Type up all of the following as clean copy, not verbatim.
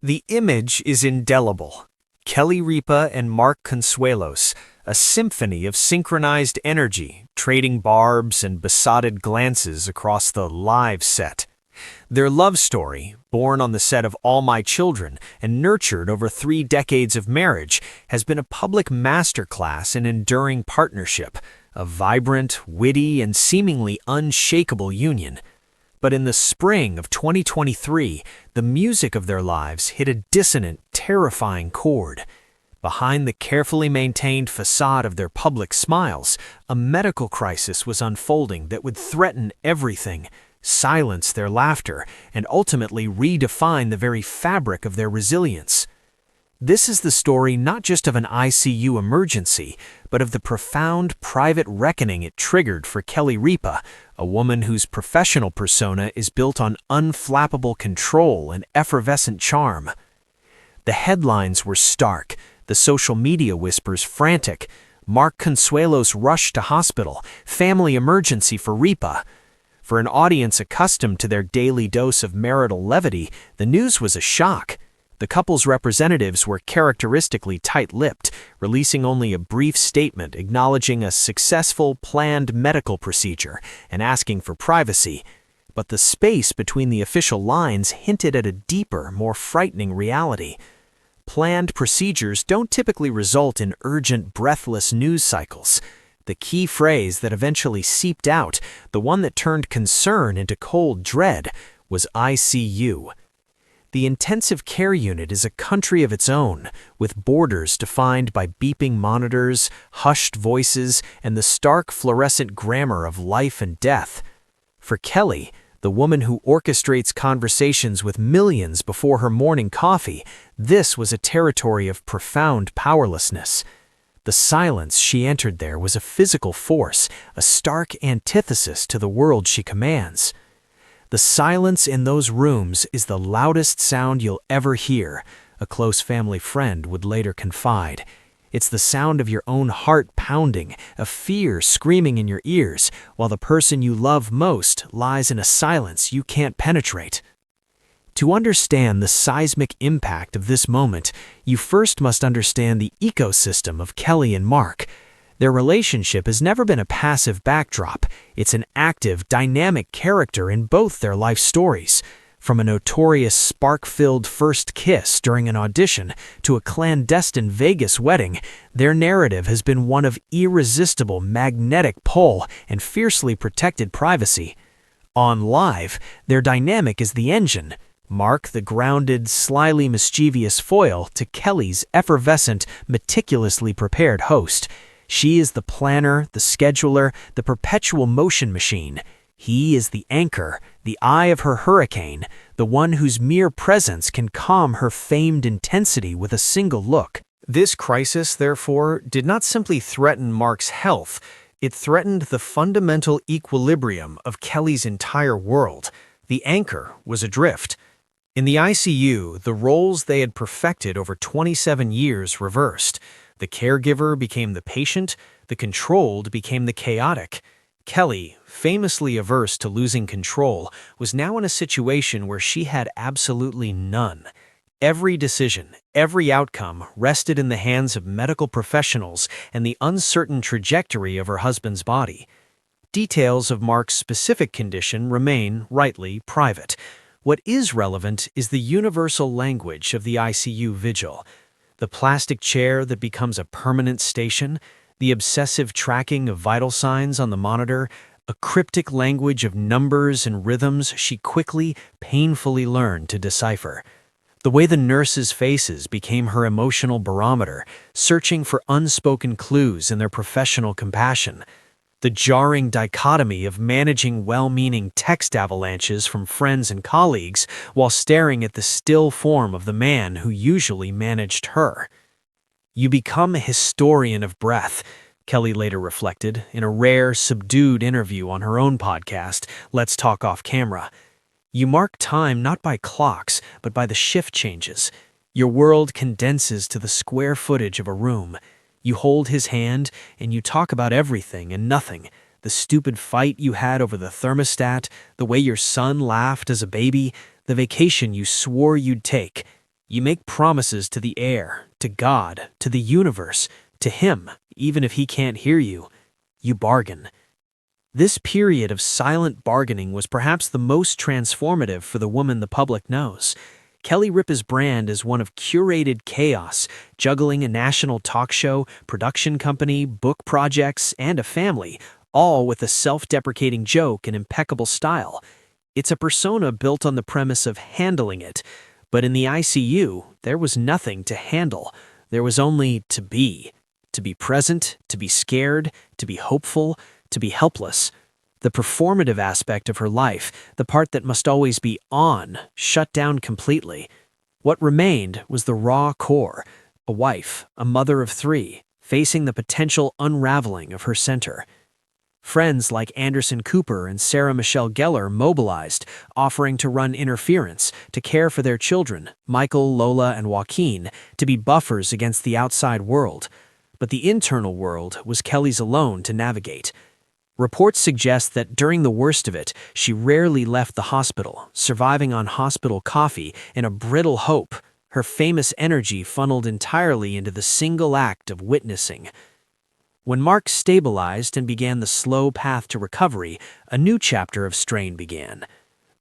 The image is indelible. Kelly Ripa and Mark Consuelos, a symphony of synchronized energy, trading barbs and besotted glances across the live set. Their love story, born on the set of All My Children and nurtured over 3 decades of marriage, has been a public masterclass in enduring partnership, a vibrant, witty, and seemingly unshakable union. But in the spring of 2023, the music of their lives hit a dissonant, terrifying chord. Behind the carefully maintained facade of their public smiles, a medical crisis was unfolding that would threaten everything, silence their laughter, and ultimately redefine the very fabric of their resilience. This is the story not just of an ICU emergency, but of the profound private reckoning it triggered for Kelly Ripa, a woman whose professional persona is built on unflappable control and effervescent charm. The headlines were stark, the social media whispers frantic. Mark Consuelos rushed to hospital, family emergency for Ripa. For an audience accustomed to their daily dose of marital levity, the news was a shock. The couple's representatives were characteristically tight-lipped, releasing only a brief statement acknowledging a successful, planned medical procedure and asking for privacy. But the space between the official lines hinted at a deeper, more frightening reality. Planned procedures don't typically result in urgent, breathless news cycles. The key phrase that eventually seeped out, the one that turned concern into cold dread, was ICU. The intensive care unit is a country of its own, with borders defined by beeping monitors, hushed voices, and the stark fluorescent grammar of life and death. For Kelly, the woman who orchestrates conversations with millions before her morning coffee, this was a territory of profound powerlessness. The silence she entered there was a physical force, a stark antithesis to the world she commands. The silence in those rooms is the loudest sound you'll ever hear, a close family friend would later confide. It's the sound of your own heart pounding, of fear screaming in your ears, while the person you love most lies in a silence you can't penetrate. To understand the seismic impact of this moment, you first must understand the ecosystem of Kelly and Mark. Their relationship has never been a passive backdrop. It's an active, dynamic character in both their life stories. From a notorious spark-filled first kiss during an audition to a clandestine Vegas wedding, their narrative has been one of irresistible magnetic pull and fiercely protected privacy. On Live, their dynamic is the engine. Mark, the grounded, slyly mischievous foil to Kelly's effervescent, meticulously prepared host. She is the planner, the scheduler, the perpetual motion machine. He is the anchor, the eye of her hurricane, the one whose mere presence can calm her famed intensity with a single look. This crisis, therefore, did not simply threaten Mark's health, it threatened the fundamental equilibrium of Kelly's entire world. The anchor was adrift. In the ICU, the roles they had perfected over 27 years reversed. The caregiver became the patient, the controlled became the chaotic. Kelly, famously averse to losing control, was now in a situation where she had absolutely none. Every decision, every outcome rested in the hands of medical professionals and the uncertain trajectory of her husband's body. Details of Mark's specific condition remain, rightly, private. What is relevant is the universal language of the ICU vigil. The plastic chair that becomes a permanent station, the obsessive tracking of vital signs on the monitor, a cryptic language of numbers and rhythms she quickly, painfully learned to decipher. The way the nurses' faces became her emotional barometer, searching for unspoken clues in their professional compassion. The jarring dichotomy of managing well-meaning text avalanches from friends and colleagues while staring at the still form of the man who usually managed her. You become a historian of breath, Kelly later reflected in a rare, subdued interview on her own podcast, Let's Talk Off Camera. You mark time not by clocks, but by the shift changes. Your world condenses to the square footage of a room. You hold his hand, and you talk about everything and nothing. The stupid fight you had over the thermostat, the way your son laughed as a baby, the vacation you swore you'd take. You make promises to the air, to God, to the universe, to Him, even if He can't hear you. You bargain. This period of silent bargaining was perhaps the most transformative for the woman the public knows. Kelly Ripa's brand is one of curated chaos, juggling a national talk show, production company, book projects, and a family, all with a self-deprecating joke and impeccable style. It's a persona built on the premise of handling it, but in the ICU, there was nothing to handle. There was only to be present, to be scared, to be hopeful, to be helpless. The performative aspect of her life, the part that must always be on, shut down completely. What remained was the raw core, a wife, a mother of 3, facing the potential unraveling of her center. Friends like Anderson Cooper and Sarah Michelle Gellar mobilized, offering to run interference, to care for their children, Michael, Lola, and Joaquin, to be buffers against the outside world. But the internal world was Kelly's alone to navigate. Reports suggest that during the worst of it, she rarely left the hospital, surviving on hospital coffee and a brittle hope, her famous energy funneled entirely into the single act of witnessing. When Mark stabilized and began the slow path to recovery, a new chapter of strain began.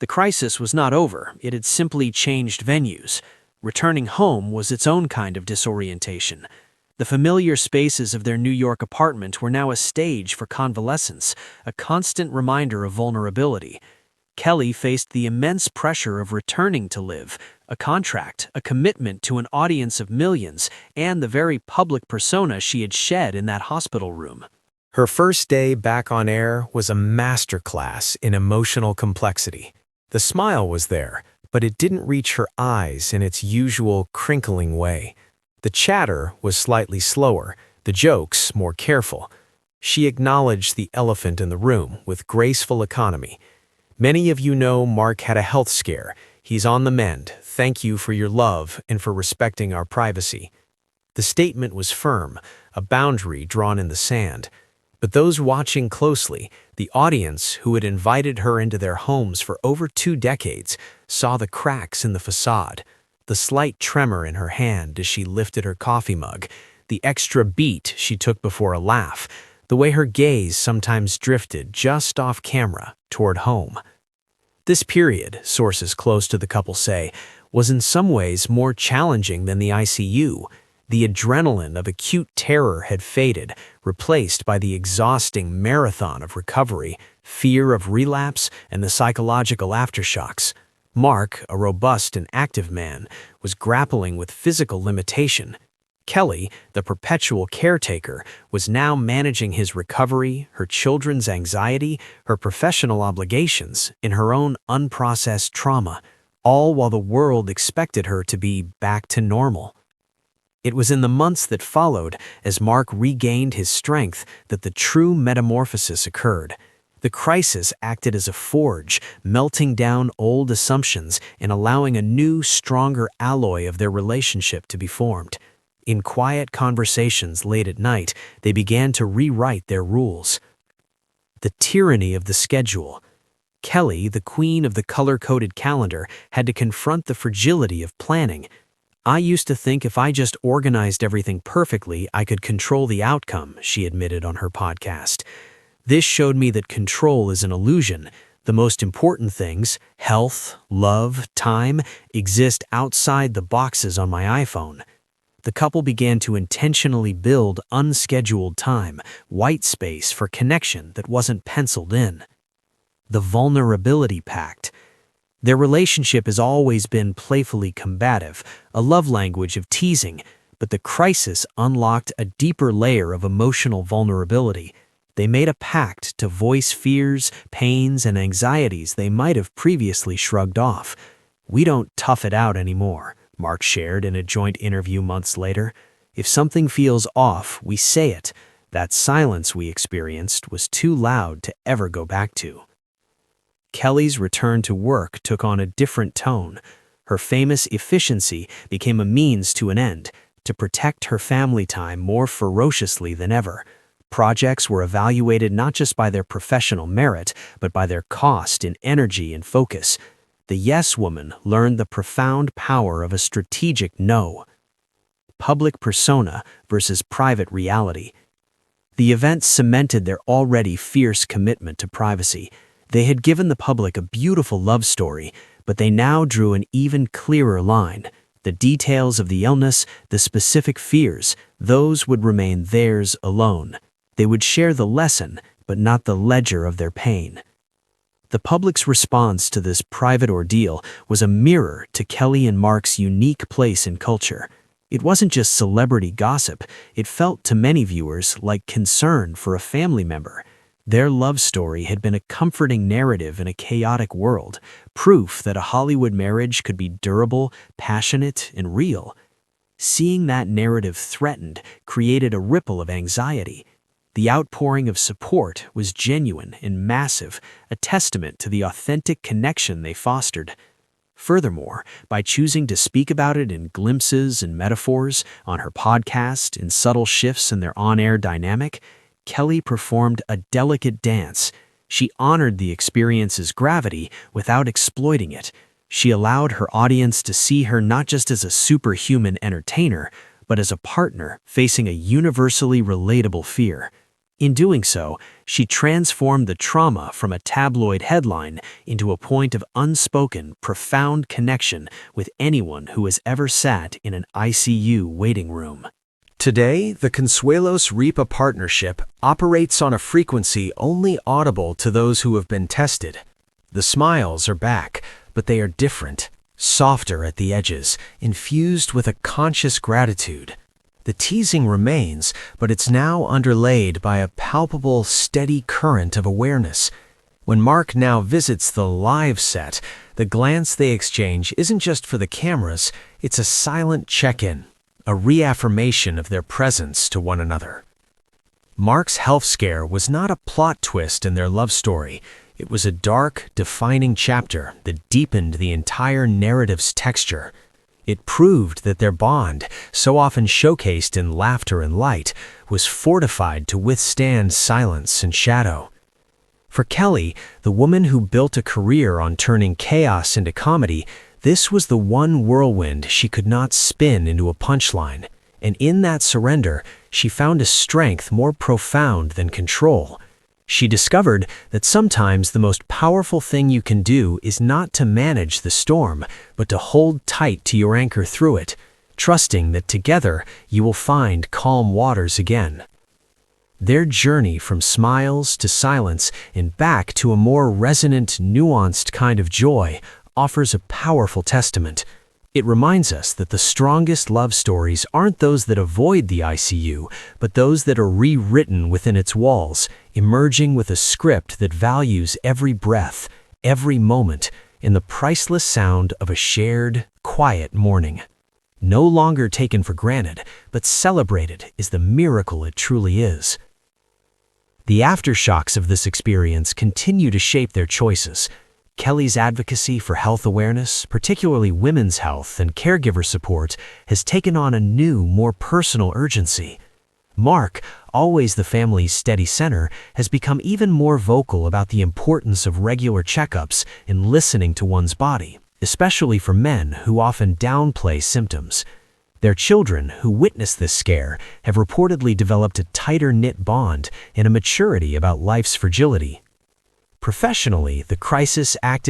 The crisis was not over, it had simply changed venues. Returning home was its own kind of disorientation. The familiar spaces of their New York apartment were now a stage for convalescence, a constant reminder of vulnerability. Kelly faced the immense pressure of returning to live, a contract, a commitment to an audience of millions, and the very public persona she had shed in that hospital room. Her first day back on air was a masterclass in emotional complexity. The smile was there, but it didn't reach her eyes in its usual crinkling way. The chatter was slightly slower, the jokes more careful. She acknowledged the elephant in the room with graceful economy. Many of you know Mark had a health scare. He's on the mend. Thank you for your love and for respecting our privacy. The statement was firm, a boundary drawn in the sand. But those watching closely, the audience who had invited her into their homes for over 2 decades, saw the cracks in the facade. The slight tremor in her hand as she lifted her coffee mug, the extra beat she took before a laugh, the way her gaze sometimes drifted just off camera toward home. This period, sources close to the couple say, was in some ways more challenging than the ICU. The adrenaline of acute terror had faded, replaced by the exhausting marathon of recovery, fear of relapse, and the psychological aftershocks. Mark, a robust and active man, was grappling with physical limitation. Kelly, the perpetual caretaker, was now managing his recovery, her children's anxiety, her professional obligations, in her own unprocessed trauma, all while the world expected her to be back to normal. It was in the months that followed, as Mark regained his strength, that the true metamorphosis occurred. The crisis acted as a forge, melting down old assumptions and allowing a new, stronger alloy of their relationship to be formed. In quiet conversations late at night, they began to rewrite their rules. The tyranny of the schedule. Kelly, the queen of the color-coded calendar, had to confront the fragility of planning. "I used to think if I just organized everything perfectly, I could control the outcome," she admitted on her podcast. "This showed me that control is an illusion. The most important things, health, love, time, exist outside the boxes on my iPhone." The couple began to intentionally build unscheduled time, white space for connection that wasn't penciled in. The vulnerability pact. Their relationship has always been playfully combative, a love language of teasing, but the crisis unlocked a deeper layer of emotional vulnerability. They made a pact to voice fears, pains, and anxieties they might have previously shrugged off. "We don't tough it out anymore," Mark shared in a joint interview months later. "If something feels off, we say it. That silence we experienced was too loud to ever go back to." Kelly's return to work took on a different tone. Her famous efficiency became a means to an end, to protect her family time more ferociously than ever. Projects were evaluated not just by their professional merit, but by their cost in energy and focus. The yes woman learned the profound power of a strategic no. Public persona versus private reality. The event cemented their already fierce commitment to privacy. They had given the public a beautiful love story, but they now drew an even clearer line. The details of the illness, the specific fears, those would remain theirs alone. They would share the lesson, but not the ledger of their pain. The public's response to this private ordeal was a mirror to Kelly and Mark's unique place in culture. It wasn't just celebrity gossip, it felt to many viewers like concern for a family member. Their love story had been a comforting narrative in a chaotic world, proof that a Hollywood marriage could be durable, passionate, and real. Seeing that narrative threatened created a ripple of anxiety. The outpouring of support was genuine and massive, a testament to the authentic connection they fostered. Furthermore, by choosing to speak about it in glimpses and metaphors, on her podcast, in subtle shifts in their on-air dynamic, Kelly performed a delicate dance. She honored the experience's gravity without exploiting it. She allowed her audience to see her not just as a superhuman entertainer, but as a partner facing a universally relatable fear. In doing so, she transformed the trauma from a tabloid headline into a point of unspoken, profound connection with anyone who has ever sat in an ICU waiting room. Today, the Consuelos Ripa partnership operates on a frequency only audible to those who have been tested. The smiles are back, but they are different, softer at the edges, infused with a conscious gratitude. The teasing remains, but it's now underlaid by a palpable, steady current of awareness. When Mark now visits the live set, the glance they exchange isn't just for the cameras, it's a silent check-in, a reaffirmation of their presence to one another. Mark's health scare was not a plot twist in their love story. It was a dark, defining chapter that deepened the entire narrative's texture. It proved that their bond, so often showcased in laughter and light, was fortified to withstand silence and shadow. For Kelly, the woman who built a career on turning chaos into comedy, this was the one whirlwind she could not spin into a punchline. And in that surrender, she found a strength more profound than control. She discovered that sometimes the most powerful thing you can do is not to manage the storm, but to hold tight to your anchor through it, trusting that together you will find calm waters again. Their journey from smiles to silence and back to a more resonant, nuanced kind of joy offers a powerful testament. It reminds us that the strongest love stories aren't those that avoid the ICU, but those that are rewritten within its walls, emerging with a script that values every breath, every moment, in the priceless sound of a shared, quiet morning. No longer taken for granted, but celebrated is the miracle it truly is. The aftershocks of this experience continue to shape their choices. Kelly's advocacy for health awareness, particularly women's health and caregiver support, has taken on a new, more personal urgency. Mark, always the family's steady center, has become even more vocal about the importance of regular checkups and listening to one's body, especially for men who often downplay symptoms. Their children, who witness this scare, have reportedly developed a tighter-knit bond and a maturity about life's fragility. Professionally, the crisis acted